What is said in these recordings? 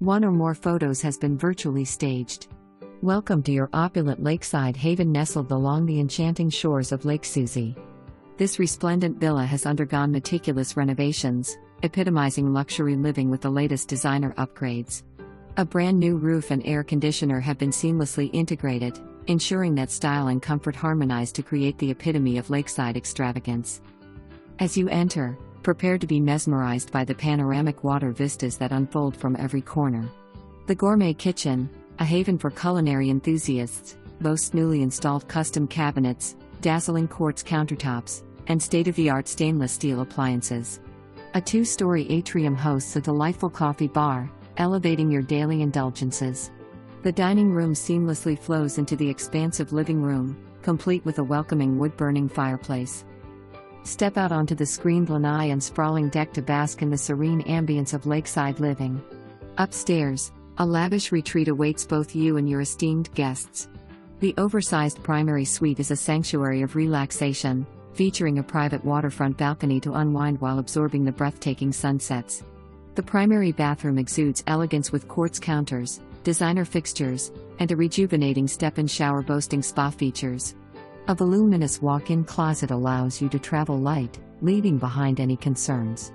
One or more photos has been virtually staged. Welcome to your opulent lakeside haven nestled along the enchanting shores of Lake Suzy. This resplendent villa has undergone meticulous renovations, epitomizing luxury living with the latest designer upgrades. A brand new roof and air conditioner have been seamlessly integrated, ensuring that style and comfort harmonize to create the epitome of lakeside extravagance. As you enter, prepare to be mesmerized by the panoramic water vistas that unfold from every corner. The gourmet kitchen, a haven for culinary enthusiasts, boasts newly installed custom cabinets, dazzling quartz countertops, and state-of-the-art stainless steel appliances. A two-story atrium hosts a delightful coffee bar, elevating your daily indulgences. The dining room seamlessly flows into the expansive living room, complete with a welcoming wood-burning fireplace. Step out onto the screened lanai and sprawling deck to bask in the serene ambience of lakeside living. Upstairs, a lavish retreat awaits both you and your esteemed guests. The oversized primary suite is a sanctuary of relaxation, featuring a private waterfront balcony to unwind while absorbing the breathtaking sunsets. The primary bathroom exudes elegance with quartz counters, designer fixtures, and a rejuvenating step-in shower boasting spa features. A voluminous walk-in closet allows you to travel light, leaving behind any concerns.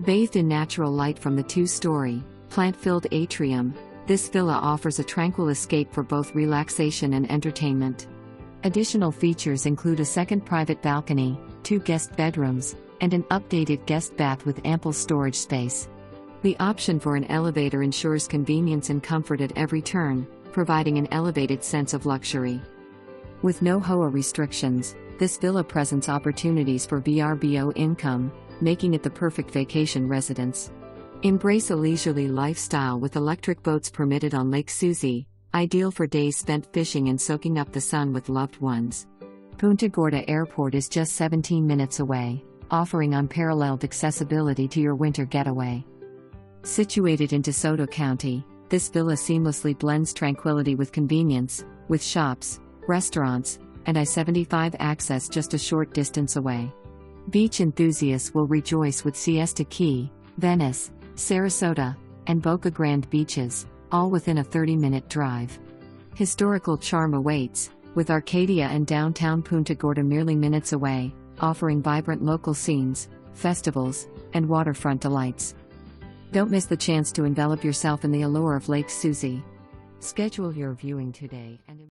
Bathed in natural light from the two-story, plant-filled atrium, this villa offers a tranquil escape for both relaxation and entertainment. Additional features include a second private balcony, 2 guest bedrooms, and an updated guest bath with ample storage space. The option for an elevator ensures convenience and comfort at every turn, providing an elevated sense of luxury. With no HOA restrictions, this villa presents opportunities for VRBO income, making it the perfect vacation residence. Embrace a leisurely lifestyle with electric boats permitted on Lake Suzy, ideal for days spent fishing and soaking up the sun with loved ones. Punta Gorda Airport is just 17 minutes away, offering unparalleled accessibility to your winter getaway. Situated in DeSoto County, this villa seamlessly blends tranquility with convenience, with shops, restaurants, and I-75 access just a short distance away. Beach enthusiasts will rejoice with Siesta Key, Venice, Sarasota, and Boca Grande beaches, all within a 30-minute drive. Historical charm awaits, with Arcadia and downtown Punta Gorda merely minutes away, offering vibrant local scenes, festivals, and waterfront delights. Don't miss the chance to envelop yourself in the allure of Lake Suzy. Schedule your viewing today and